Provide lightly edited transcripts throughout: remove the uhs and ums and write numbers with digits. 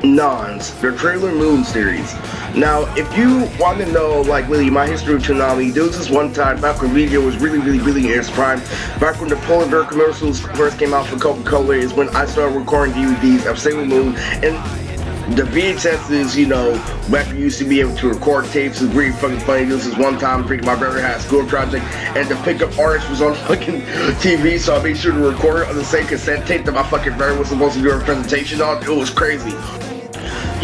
Nonz, the Trailor Moon series. Now, if you want to know, like, really, my history of Toonami, there was this one time back when video was really in its prime, back when the Polar Bear commercials first came out for Coca-Cola, is when I started recording DVDs of Sailor Moon, and the VHSs, you know, back when you used to be able to record tapes, is really fucking funny. This is one time, freaking my brother had a school project, and the pickup artist was on fucking TV, so I made sure to record it on the same cassette tape that my fucking brother was supposed to do a presentation on. It was crazy.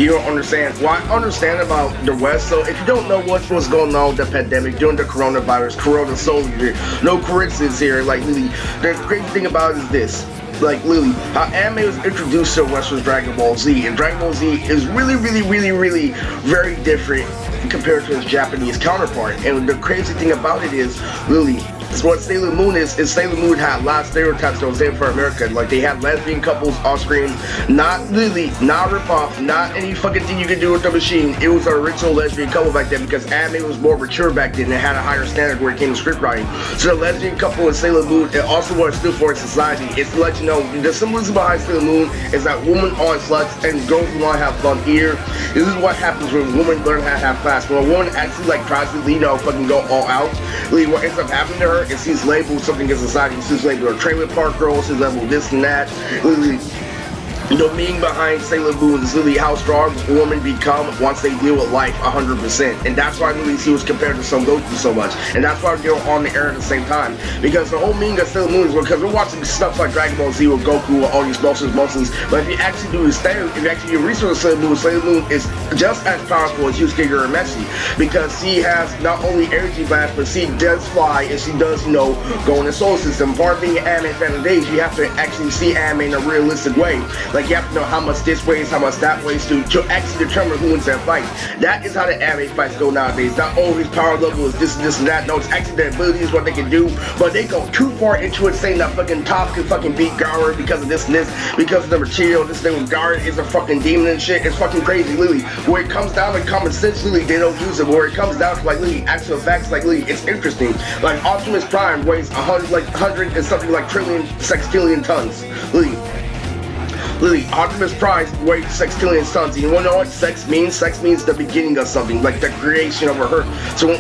You don't understand. Well, I understand about the West, so if you don't know what's going on with the pandemic during the coronavirus, Corona Soldier, no coincidence here. Like, really, the crazy thing about it is this. Like, literally, how anime was introduced to West was Dragon Ball Z, and Dragon Ball Z is really very different compared to its Japanese counterpart. And the crazy thing about it is, literally, what Sailor Moon is Sailor Moon had a lot of stereotypes that was there for America. Like, they had lesbian couples off screen, not literally, not rip-off, not any fucking thing you could do with the machine. It was an original lesbian couple back then because anime was more mature back then and had a higher standard where it came to script writing. So the lesbian couple in Sailor Moon, it also what it stood for in society. It's to let you know, the symbolism behind Sailor Moon is that women aren't sluts and girls who want to have fun here. This is what happens when women learn how to have class. When a woman actually, like, tries to, you know, fucking go all out, really what ends up happening to her, it sees labeled something in society. It sees labeled a trailer park girl, it sees labeled this and that. Literally, the meaning behind Sailor Moon is really how strong women become once they deal with life 100%. And that's why really she was compared to Son Goku so much. And that's why they're on the air at the same time. Because the whole meaning of Sailor Moon is because we're watching stuff like Dragon Ball Z with Goku with all these motions. But if you actually do the standard, if you actually do research on Sailor Moon is just as powerful as Yusuke Urameshi. Because she has not only energy blast, but she does fly and she does, you know, go in the solar system. Part of being an anime fan of days, you have to actually see anime in a realistic way. Like, you have to know how much this weighs, how much that weighs to actually determine who wins that fight. That is how the anime fights go nowadays. Not only his power level is this and that. No, it's actually their abilities, what they can do. But they go too far into it, saying that fucking Toph can fucking beat Gaara because of this and this, because of the material. This thing with Gaara is a fucking demon and shit. It's fucking crazy, literally. Where it comes down to common sense, literally, they don't use it. Where it comes down to, like, literally, actual facts, like, literally, it's interesting. Like, Optimus Prime weighs 100 and something like trillion, sextillion tons. Literally, Optimus Prime weighs sextillion tons. You wanna know what sex means? Sex means the beginning of something, like the creation of a her. So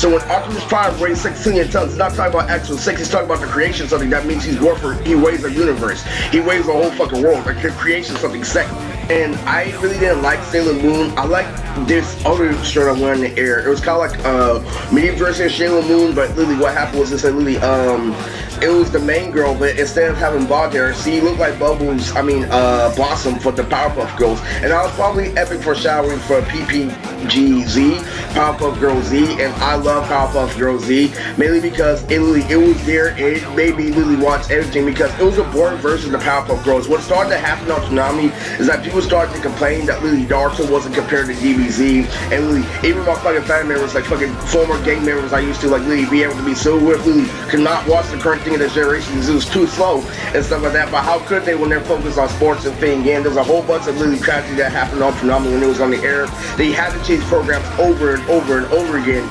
when Optimus Prime weighs sextillion tons, it's not talking about actual sex, he's talking about the creation of something. That means he weighs a universe. He weighs the whole fucking world, like the creation of something, sex. And I really didn't like Sailor Moon. I like this other shirt I'm wearing in the air. It was kind of like medieval version of Sailor Moon, but literally what happened was this, literally, it was the main girl, but instead of having blonde hair, she looked like Blossom for the Powerpuff Girls. And I was probably epic foreshadowing for PPGZ, Powerpuff Girls Z, and I love Powerpuff Girls Z, mainly because it was there, it made me really watch everything, because it was a boring version of the Powerpuff Girls. What started to happen on Toonami is that people started to complain that Lily Naruto wasn't compared to DBZ, and Lily, even my fucking family members, like fucking former gang members I used to, like, Lily be able to be so with, Lily could not watch the current thing of this generation because it was too slow and stuff like that. But how could they when they're focused on sports and thing? And there's a whole bunch of Lily tragedy that happened on Toonami when it was on the air. They had to change programs over and over again.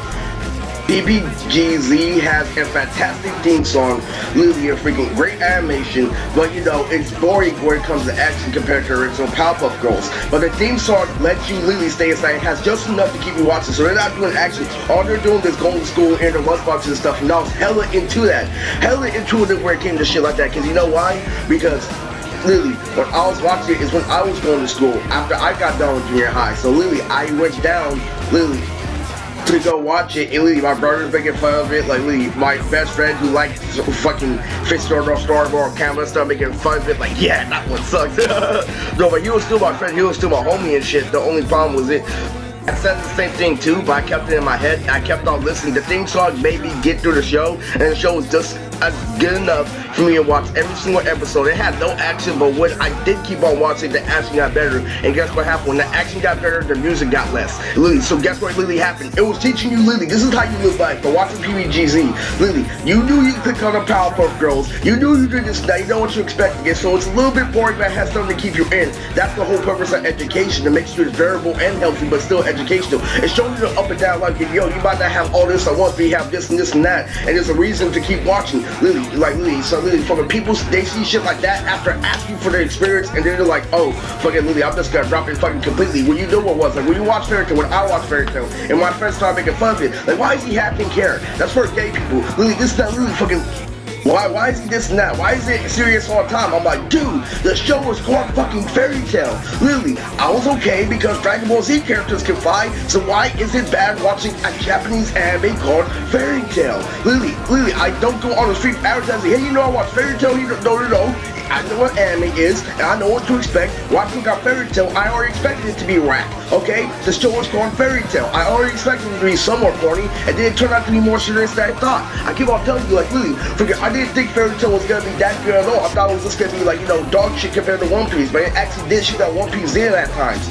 PPGZ has a fantastic theme song, literally a freaking great animation, but you know, it's boring when it comes to action compared to original Powerpuff Girls. But the theme song lets you literally stay inside. It has just enough to keep you watching, so they're not doing action. All they're doing is going to school and the lunchboxes and stuff, and I was hella into that. Hella into it where it came to shit like that, because you know why? Because literally, when I was watching it is when I was going to school, after I got done with junior high. So literally, I went down, literally, to go watch it, and literally my brother's making fun of it, like literally my best friend who likes fucking storyboard camera stuff making fun of it, like, yeah, that one sucks. No, but he was still my friend, he was still my homie and shit. The only problem was it, I said the same thing too, but I kept it in my head. I kept on listening. The theme song made me get through the show, and the show was just good enough for me to watch every single episode. It had no action, but when I did keep on watching, the action got better. And guess what happened? When the action got better, the music got less. Literally, so guess what literally happened? It was teaching you literally, this is how you live life. But watching PBGZ, literally, you knew you could on the Powerpuff Girls. You knew you did this, now you know what you're expecting. It, so it's a little bit boring, but it has something to keep you in. That's the whole purpose of education, to make sure it's variable and healthy, but still educational. It's showing you the up and down life. Yo, you might not have all this at once, but you have this and this and that. And there's a reason to keep watching. Literally, like literally, so literally fucking people, they see shit like that after asking for their experience, and they're like, oh, fucking literally, I'm just gonna drop it fucking completely. When you know what was, like, when you watch Fairy Tail, when I watch Fairy Tail, and my friends start making fun of it, like, why is he having care? That's for gay people. Literally, this is not really fucking. Why is he this and that? Why is it serious all the time? I'm like, dude, the show was called fucking Fairy Tail. Literally, I was okay because Dragon Ball Z characters can fly, so why is it bad watching a Japanese anime called Fairy Tail? Literally, I don't go on the street advertising, hey, you know I watch Fairy Tail? No. I know what anime is, and I know what to expect. Watching got Fairy Tail, I already expected it to be whack, okay? The show was called Fairy Tail. I already expected it to be somewhat corny, and then it turned out to be more serious than I thought. I keep on telling you, like, literally, I didn't think Fairy Tail was gonna be that good at all. I thought it was just gonna be like, you know, dog shit compared to One Piece, but it actually did shit that One Piece did at times.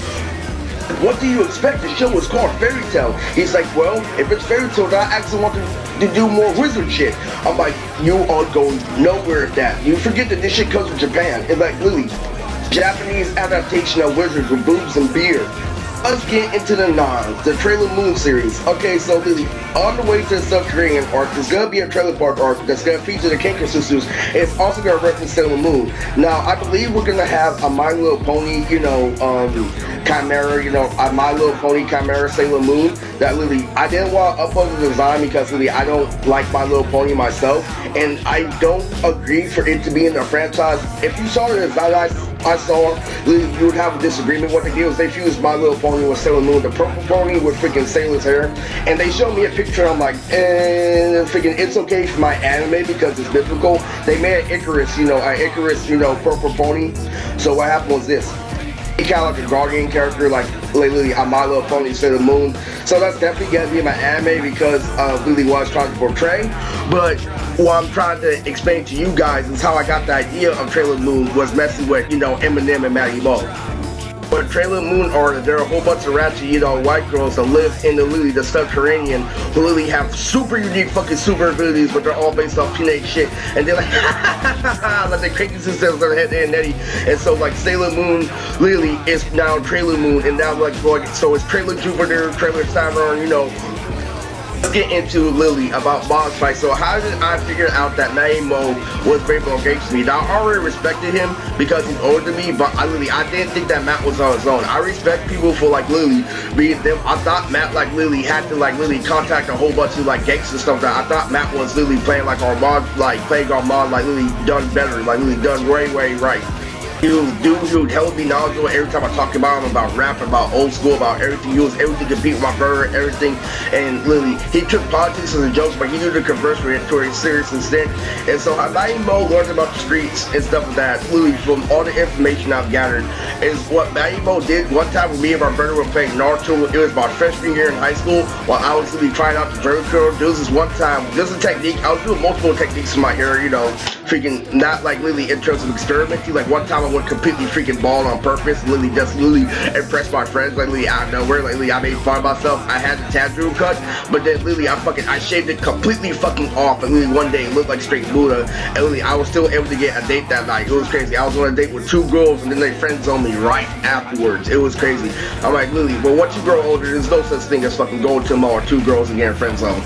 What do you expect? The show was called Fairy Tail. He's like, well, if it's Fairy Tail, then I actually want to do more wizard shit. I'm like, you are going nowhere with that. You forget that this shit comes from Japan. It's like, literally, Japanese adaptation of wizards with boobs and beard. Let's get into the Nonz, the Trailor Moon series. Okay, so literally, on the way to the subterranean arc, there's gonna be a trailer park arc that's gonna feature the Kanker sisters. It's also gonna reference Sailor Moon. Now, I believe we're gonna have a My Little Pony, you know, Chimera, you know, a My Little Pony Chimera Sailor Moon. That literally, I didn't want to upload the design because literally I don't like My Little Pony myself, and I don't agree for it to be in the franchise. If you saw the design I saw, you would have a disagreement. What they did was they fused My Little Pony with Sailor Moon, the purple pony with freaking Sailor's hair, and they showed me a picture. I'm like, freaking, it's okay for my anime because it's biblical. They made an Icarus, you know, purple pony. So what happened was this. He kind of like a guardian character, like literally a My Little Pony Sailor Moon. So that's definitely gonna be in my anime because of really what I was trying to portray. But what I'm trying to explain to you guys is how I got the idea of Trailor Moon was messing with, you know, Eminem and Maggie Mo. But Trailor Moon are, there are a whole bunch of ratchet, you know, white girls that live in the subterranean who literally have super unique fucking super abilities, but they're all based off teenage shit. And they're like, like they crazy sisters on head and Nettie. And so like Sailor Moon literally is now Trailor Moon, and now like so it's Trailor Jupiter, Trailor Saturn, you know. Let's get into Lily about boss fight. So how did I figure out that Maimo was brave against me? Now I already respected him because he's older than me, but I didn't think that Matt was on his own. I respect people for like Lily being them. I thought Matt like Lily had to like Lily contact a whole bunch of like gangster stuff. That I thought Matt was Lily playing like Armand, like playing Armand, like Lily done better, like Lily done way right. He would hella be knowledgeable every time I talk about him, about rap, about old school, about everything. He was everything to compete with my brother, everything. And literally, he took politics as a joke, but he knew to converse with it to a serious extent. And so how Maimo learned about the streets and stuff like that, literally from all the information I've gathered, is what Maimo did one time with me and my brother were playing Naruto. It was my freshman year in high school while I was literally trying out the Dragon Curl. There was this one time, there's a technique, I was doing multiple techniques in my hair, you know, freaking not like literally in terms of experimenting. Like one time I went completely freaking bald on purpose, literally just literally impressed my friends, like literally out of nowhere, like literally I made fun of myself. I had the tattoo cut, but then literally I shaved it completely fucking off, and literally one day it looked like straight Buddha, and literally I was still able to get a date that night. It was crazy. I was on a date with 2 girls, and then they friends on me right afterwards. It was crazy. I'm like, literally, but once you grow older, there's no such thing as fucking going to a mall with 2 girls and getting friend zone.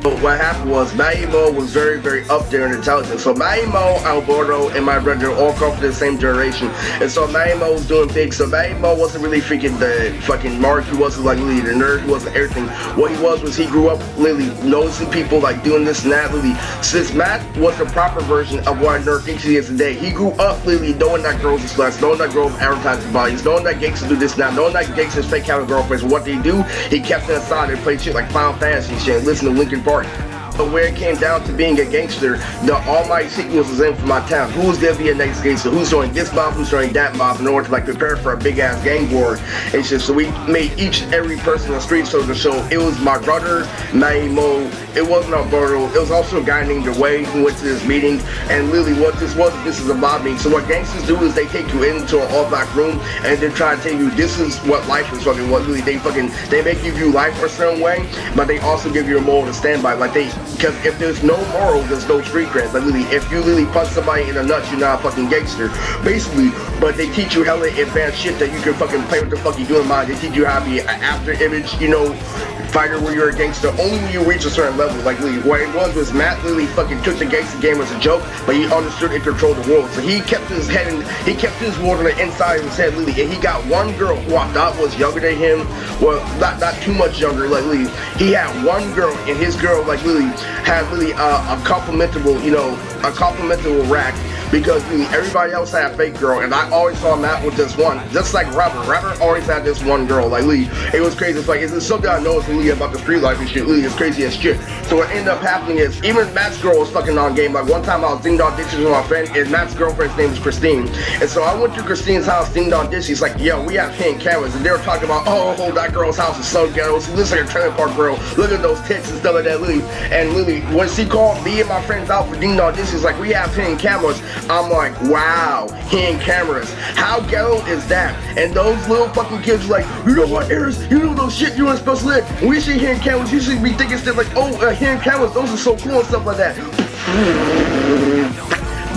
But what happened was Maimo was very up there in intelligence. So Maimo, Alberto, and my brother all come from the same generation. And so Maimo was doing big. So Maimo wasn't really freaking the fucking mark. He wasn't like really the nerd. He wasn't everything. What he was he grew up literally noticing people like doing this and that. Literally, since Matt was the proper version of what a nerd thinks he is today, he grew up literally knowing that girls are sluts, knowing that girls advertise bodies, knowing that gangsters do this now, knowing that gangsters fake having girlfriends. What they do, he kept it aside and played shit like Final Fantasy shit and listen to Linkin Park. But where it came down to being a gangster, the almighty sequence was in for my town. Who's gonna be a next gangster? Who's joining this mob? Who's joining that mob? In order to like prepare for a big ass gang war and shit. So we made each and every person on the street so to show it was my brother, Maimo. It wasn't Alberto. It was also a guy named Dwayne who went to this meeting. And literally what this is a mob meeting. So what gangsters do is they take you into an all black room and then try to tell you this is what life is fucking. What really they make you view life a certain way, but they also give you a moral to stand by. Like because if there's no moral, there's no street cred. Like literally, if you literally punch somebody in the nuts, you're not a fucking gangster. Basically, but they teach you hella advanced shit that you can fucking play with the fuck you do in mind. They teach you how to be an after image, you know, fighter where you're a gangster only when you reach a certain level. Like literally, what it was Matt literally fucking took the gangster game as a joke, but he understood and controlled the world. So he kept his head and he kept his world on the inside of his head, literally, and he got one girl who I thought was younger than him. Well, not too much younger. Like literally, he had one girl, and his girl like literally had literally a complimentable, you know, a complimentable rack. Because really, everybody else had a fake girl, and I always saw Matt with this one. Just like Robert always had this one girl. Like Lee, it was crazy. It's like it's something I noticed really about the street life and shit. Lee is crazy as shit. So what ended up happening is even Matt's girl was fucking on game. Like one time I was ding dong dishes with my friend, and Matt's girlfriend's name was Christine. And so I went to Christine's house, ding dong dishes. Like, yo, we have hidden cameras, and they were talking about, oh, that girl's house is so ghetto. She looks like a trailer park girl. Look at those tits and stuff like that, Lee. And Lily, when she called me and my friends out for ding dong dishes, like we have hidden cameras. I'm like, wow, hidden cameras. How ghetto is that? And those little fucking kids like, you know what, Eris? You know those shit you ain't supposed to live. When we see hidden cameras, you should be thinking stuff like, oh, hidden cameras, those are so cool and stuff like that.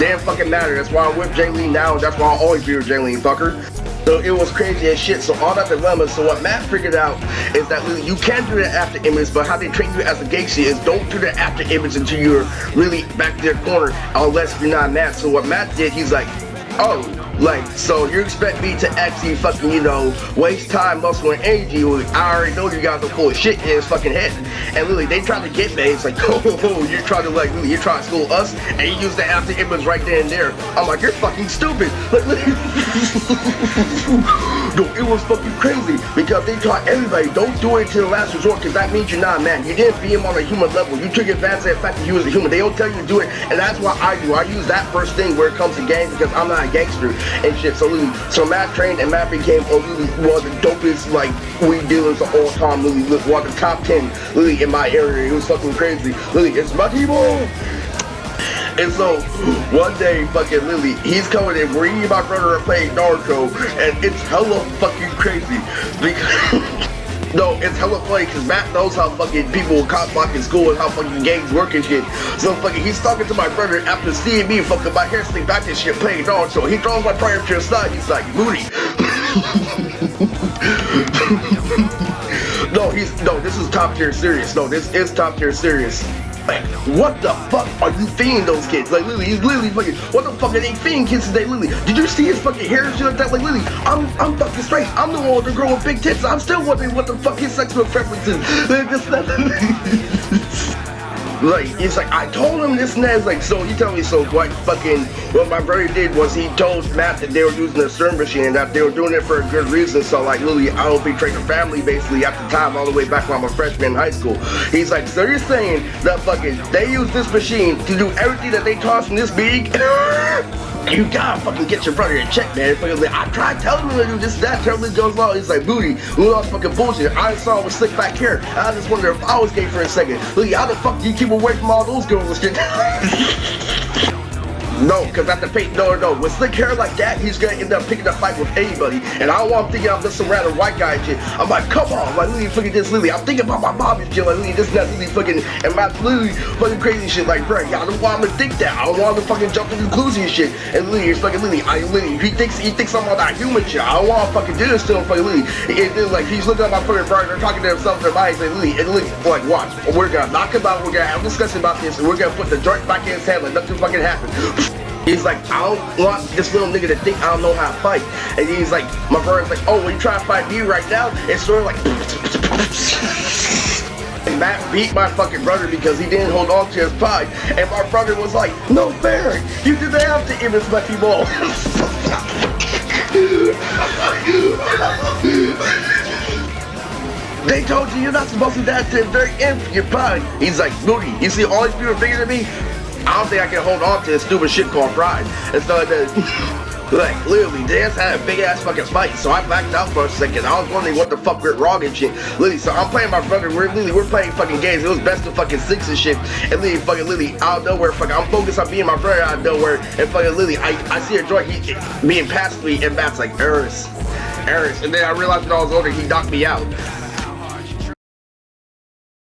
Damn fucking matter. That's why I'm with Jaylene now. That's why I'll always be with Jaylene, fucker. So it was crazy as shit. So all that dilemma. So what Matt figured out is that really, you can do the after image, but how they train you as a gangster is don't do the after image until you're really back to their corner, unless you're not Matt. So what Matt did, he's like, oh, like, so you expect me to actually fucking, you know, waste time, muscle, and energy? I already know you guys are full of shit in his fucking head. And literally, they try to get me. It's like, oh, you're trying to, like, really, you're trying to school us, and you use the after image right there and there. I'm like, you're fucking stupid. Like, no, it was fucking crazy, because they taught everybody, don't do it to the last resort, because that means you're not a man. You didn't be him on a human level. You took advantage of the fact that you was a human. They don't tell you to do it, and that's what I do. I use that first thing where it comes to gangs, because I'm not a gangster and shit. So literally, so Matt trained, and Matt became literally one of the dopest like weed dealers of all time. Literally, one of the top 10 literally in my area. It was fucking crazy. Literally, it's my people. And so one day, fucking Lily, he's coming in. Me and my brother are playing Naruto, and it's hella fucking crazy because. No, it's hella funny because Matt knows how fucking people will cop block in school and how fucking gangs work and shit. So fucking he's talking to my brother after seeing me fucking my hair slicked back and shit playing dog. So he throws my brother to the side. He's like, Moody. No, this is top tier serious. No, this is top tier serious. Like, what the fuck are you feeding those kids? Like, Lily, he's literally fucking, what the fuck are they feeding kids today, Lily? Did you see his fucking hair and shit like that? Like, Lily, I'm fucking straight. I'm the one with the girl with big tits. I'm still wondering what the fuck his sexual preference is. Like, it's like, I told him this and that. It's like, so you tell me, so what fucking, what my brother did was he told Matt that they were using a CERN machine and that they were doing it for a good reason. So like, literally, I don't betray the family basically at the time, all the way back when I'm a freshman in high school. He's like, so you're saying that fucking, they use this machine to do everything that they taught from this big? You gotta fucking get your brother in check, man. Fucking like, I tried telling him to do this, that, terribly goes on. He's like, Booty, who else fucking bullshit? I saw him with slick back hair. I just wondered if I was gay for a second. Look, how the fuck do you keep away from all those girls and shit? No, because at the paint, no. With slick hair like that, he's gonna end up picking a fight with anybody. And I don't want him thinking I'm just some random white guy and shit. I'm like, come on, like, Lily, fucking this, Lily. I'm thinking about my mom and shit, like, Lily, this, and that, Lily, fucking, and my Lily, fucking crazy shit, like, bro, I don't want him to think that. I don't want him to fucking jump to conclusions and shit. And Lily, it's fucking Lily, he thinks I'm on that human shit. I don't want to fucking do this to him, fucking Lily. And then, like, he's looking at my fucking brother, they're talking to themselves in their minds, and Lily, like, watch, we're gonna knock him out, we're gonna have a discussion about this, and we're gonna put the joint back in his head like nothing fucking happened. He's like, I don't want this little nigga to think I don't know how to fight. And he's like, my brother's like, oh, when you try to fight me right now, it's sort of like, and Matt beat my fucking brother because he didn't hold on to his pride. And my brother was like, no fair, you didn't have to image my people. They told you you're not supposed to do that to the very end for your pride. He's like, Moody, you see all these people are bigger than me? I don't think I can hold on to this stupid shit called pride. And so like, literally, they just had a big ass fucking fight. So I backed out for a second. I was wondering what the fuck went wrong and shit. Literally, so I'm playing my brother. We're playing fucking games. It was best of fucking 6 and shit. And literally, out of nowhere, fucking, I'm focused on being my brother out of nowhere. And fucking literally, I see a joint, he being passed me, and Matt's like, Eris. And then I realized when I was older, he knocked me out.